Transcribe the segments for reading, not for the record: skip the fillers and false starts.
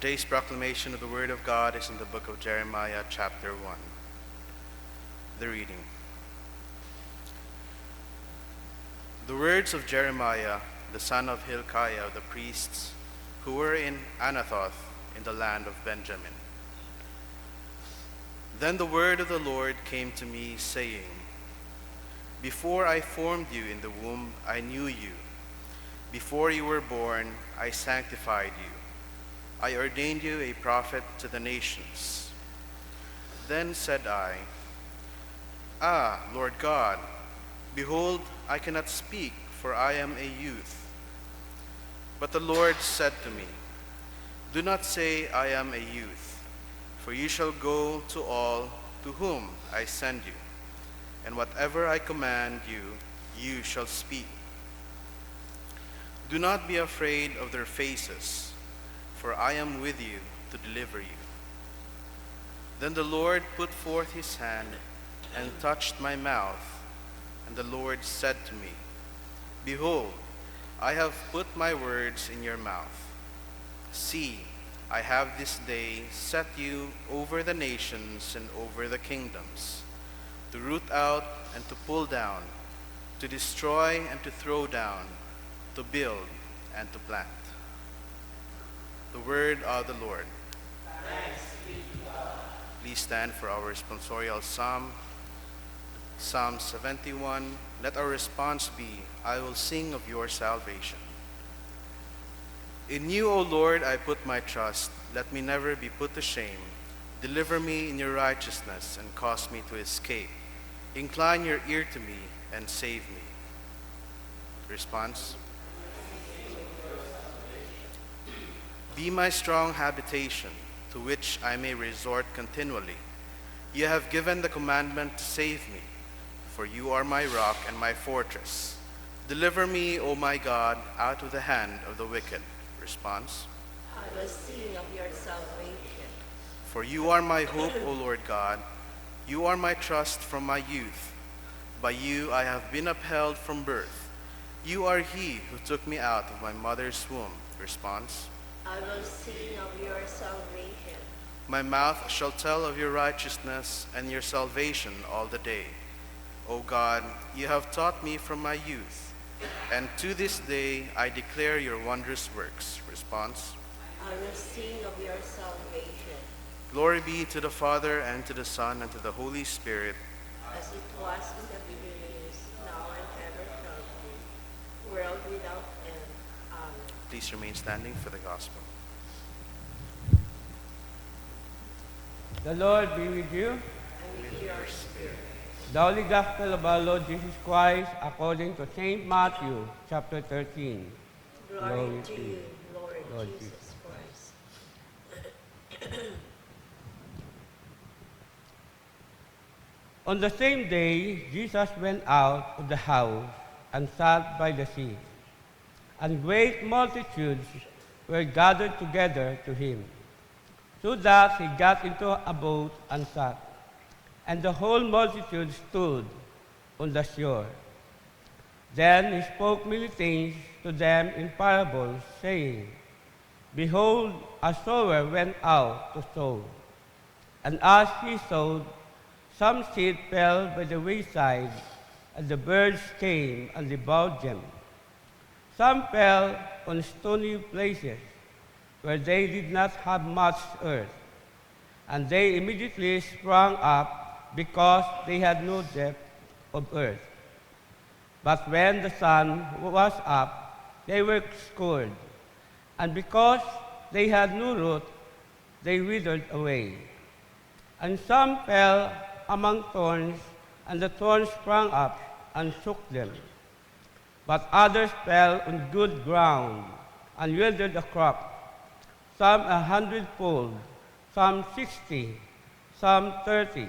Today's proclamation of the Word of God is in the book of Jeremiah, chapter 1. The reading. The words of Jeremiah, the son of Hilkiah, the priests, who were in Anathoth in the land of Benjamin. Then the word of the Lord came to me, saying, Before I formed you in the womb, I knew you. Before you were born, I sanctified you. I ordained you a prophet to the nations. Then said I, Ah, Lord God, behold, I cannot speak, for I am a youth. But the Lord said to me, Do not say, I am a youth, for you shall go to all to whom I send you, and whatever I command you, you shall speak. Do not be afraid of their faces, for I am with you to deliver you. Then the Lord put forth his hand and touched my mouth, and the Lord said to me, Behold, I have put my words in your mouth. See, I have this day set you over the nations and over the kingdoms, to root out and to pull down, to destroy and to throw down, to build and to plant. The word of the Lord. Thanks be to God. Please stand for our responsorial psalm, Psalm 71. Let our response be, I will sing of your salvation. In you, O Lord, I put my trust. Let me never be put to shame. Deliver me in your righteousness and cause me to escape. Incline your ear to me and save me. Response. Be my strong habitation, to which I may resort continually. You have given the commandment to save me, for you are my rock and my fortress. Deliver me, O my God, out of the hand of the wicked. Response. I will sing of your salvation. For you are my hope, O Lord God. You are my trust from my youth. By you I have been upheld from birth. You are he who took me out of my mother's womb. Response. I will sing of your salvation. My mouth shall tell of your righteousness and your salvation all the day. O God, you have taught me from my youth, and to this day I declare your wondrous works. Response. I will sing of your salvation. Glory be to the Father, and to the Son, and to the Holy Spirit. As it was in the beginning, is now and ever shall be, world without end. Amen. Please remain standing for the gospel. The Lord be with you. And with your spirit. The Holy Gospel of our Lord Jesus Christ according to St. Matthew, chapter 13. Glory to you, Lord, Lord Jesus Christ. On the same day, Jesus went out of the house and sat by the sea, and great multitudes were gathered together to him, so that he got into a boat and sat, and the whole multitude stood on the shore. Then he spoke many things to them in parables, saying, Behold, a sower went out to sow, and as he sowed, some seed fell by the wayside, and the birds came and devoured them. Some fell on stony places, where they did not have much earth, and they immediately sprang up because they had no depth of earth. But when the sun was up, they were scorched, and because they had no root, they withered away. And some fell among thorns, and the thorns sprang up and shook them. But others fell on good ground and yielded a crop, some 100-fold, some 60, some 30.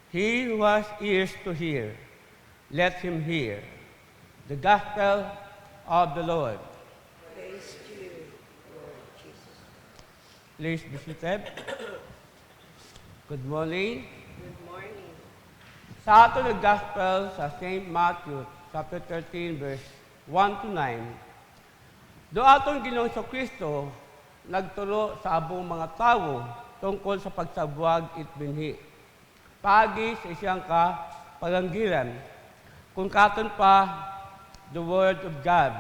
He who has ears to hear, let him hear. The Gospel of the Lord. Praise to you, Lord Jesus. Please be seated. Good morning. Good morning. Sa ato ng Gospel sa St. Matthew, chapter 13, verse 1 to 9, do atong Ginoong Kristo nagturo sa abong mga tao tungkol sa pagsabuag it binhi. Paagi sa isang kapalanggiran, kung katon pa the Word of God.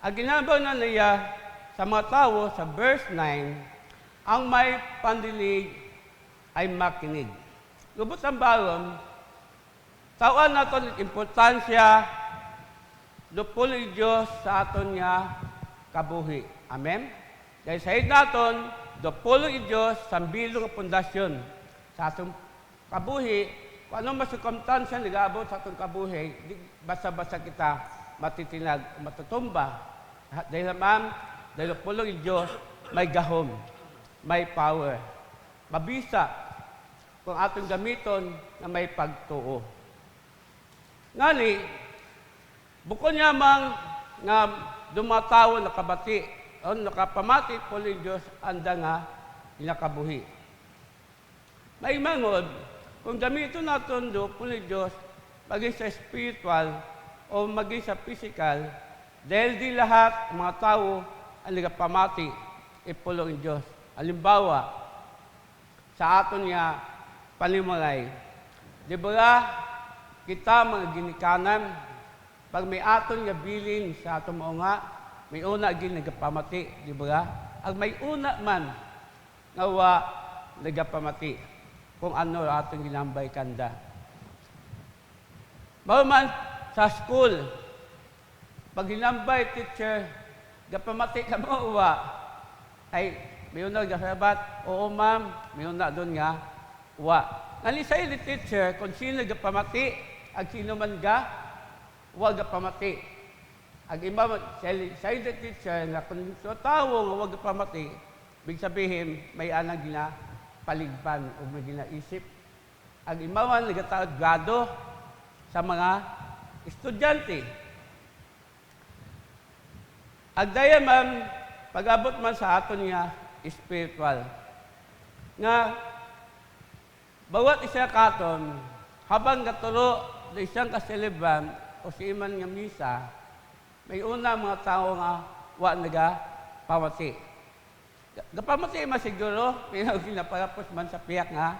Ang ginabaw na niya sa mga tao sa verse 9, ang may pandinig ay makinig. Lubot ang balon, tawan natin ang importansya lupon ni Diyos sa aton nga kabuhi. Amen? Dahil sa naton, lupon ni Diyos sa bilong ng pundasyon sa atong kabuhi. Kung anong masukamtansya nag-aabot sa atong kabuhi, di basa-basa kita matitinag, matutumba. Dahil naman, dahil lupon ni Diyos, may gahom, may power. Mabisa kung atong gamiton na may pagtuo. Ngani, bukod niya mang nga dumatawo nakabati o nakapamati po ni Diyos anda nga inakabuhi. May mangod, kung gamiton natin do po ni Diyos maging sa spiritual o maging sa physical, dahil di lahat mga tao ang nagapamati ipulong Diyos. Halimbawa, sa aton nga panimalay. Di ba kita mga ginikanan, pag may aton nga bilin sa aton mga nga, may una nagapamati, di ba? Ang may una man nga wa nagapamati kung ano aton ginambay kanda. Bawman sa school, pag ginambay teacher, gapamati ka mo wa, ay may una gasabat, oo ma'am, may una doon nga, wa. Nalisay ni teacher kung sino gapamati, ag sino man ga, wa gapamati. Ag ima sa ni teacher na kung so tawo nga wa gapamati, big sabihin may anang gina paligban o may ginaisip. Ag ima man nagataod grado sa mga estudyante. Ag daya man pag-abot man sa aton nga spiritual nga bawat isa katon, habang katuro na isang kaselebran o si iman nga misa, may una mga tao nga wa naga pamati. Gapamati man siguro, pero ginaparapos man sa piyak nga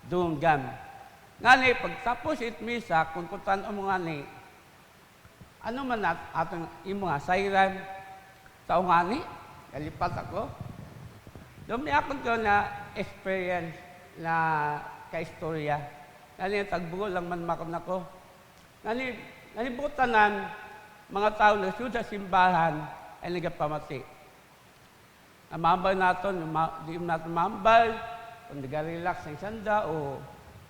dunggam. Ngani, pagtapos it misa, kung kutan mo ngani, ano man atong imo nga sayran sa ngani, kalipat ako. Dumi ako ko na experience na kaistorya. Nani tagbugo lang man makon ako. Nani butanan mga tao na sa simbahan ay nagapamati. Ang mambal naton, di naton mambal, kung nag-relax ng sanda o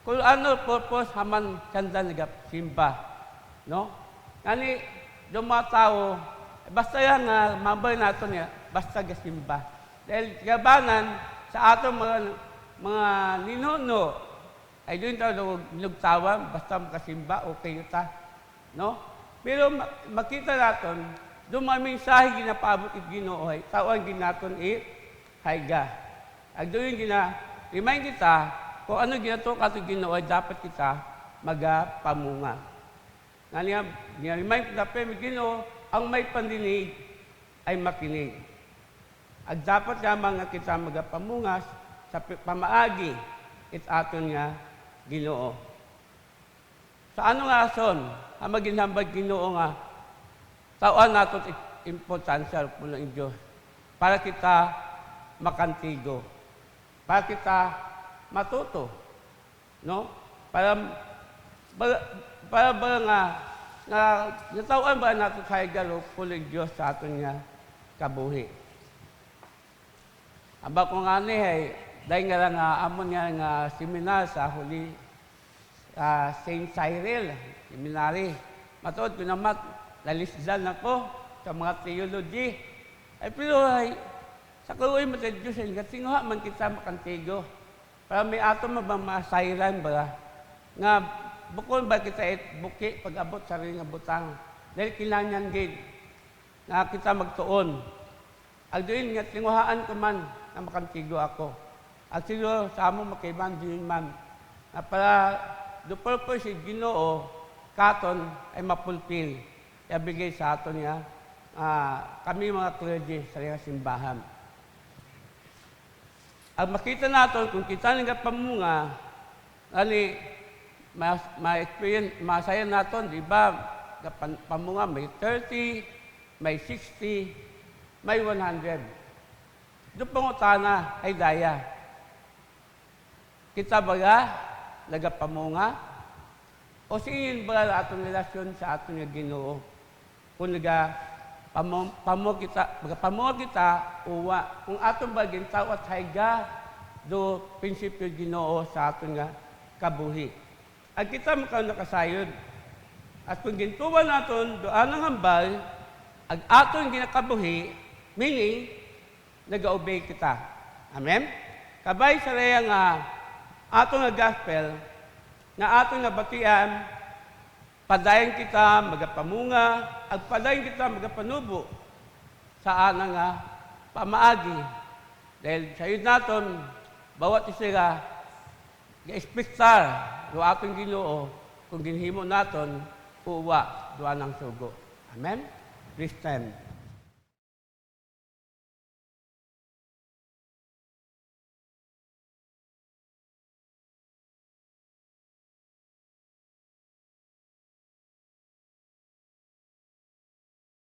kung ano purpose haman sanda nagasimba. No? Nani yung mga tao, basta yan nga mambal naton ya, basta gasimba. Dahil gabanan sa atong mga ninuno, ay doon tayo nagtawan, basta makasimba, okay ta. No? Pero makita natin, doon mga mensahe ginapabot at ginoohay, tawan ginaton haiga. At doon remind kita, kung ano ginato ka ito ginoohay, dapat kita magapamunga. Remind kita, pero ginoo, ang may pandinig ay makinig. At dapat nga kita magapamungas sa pamaagi, it aton nga Ginoo. Sa ano nga son, ang maginhambag Ginoo nga, tawan nato importansya po ng Diyos para kita makantigo, para kita matuto, no? Para nga natawan ba nato sa higalo po ng Diyos sa aton nga kabuhi. Aba ko nga ni, dahil nga lang amon nga seminar sa huli St. Cyril Seminary. Matuod ko naman, lalisdan ako sa mga theology. Ay, pero sa kaluoy mo sa Diyos, tinguha man kita makantigo. Para may ato masayran ba? Nga, bukod ba kita buki pag-abot sa rin nga butang. Dahil kinanyan gid na kita magtuon. Ang doon nga, tinguhaan ko man na makantigo ako. At siguro sa among makaiban din man na para the purpose of Ginoo katon ay mapulpil. Ibigay sa aton niya kami mga clergy sa mga simbahan. Ang makita natin, kung kita nga pamunga, ani, ma-experience, masaya natin, di ba? Pamunga, may 30, may 60, may 100. Doon pangutana ay daya. Kita baga, nagapamunga, o siyin ba atong relasyon sa atong nga Ginoo? Kung pamunga kita, uwa. Kung atong baging tao at hayga, do prinsipyo Ginoo sa atong nga kabuhi. At kita makaw nakasayod. At kung gintuwa naton doan ang hambal, ag aton ginakabuhi, meaning, nag-obey kita. Amen? Kabay sa reya nga, aton nga gospel, na aton nga batian, padayon kita magapamunga, ag padayon kita magapanubo sa ana nga pamaagi. Dahil sayod naton, bawat isa ga-expectar do aton Ginoo kung ginhimo naton uwa duwa ng sugo. Amen? Please stand.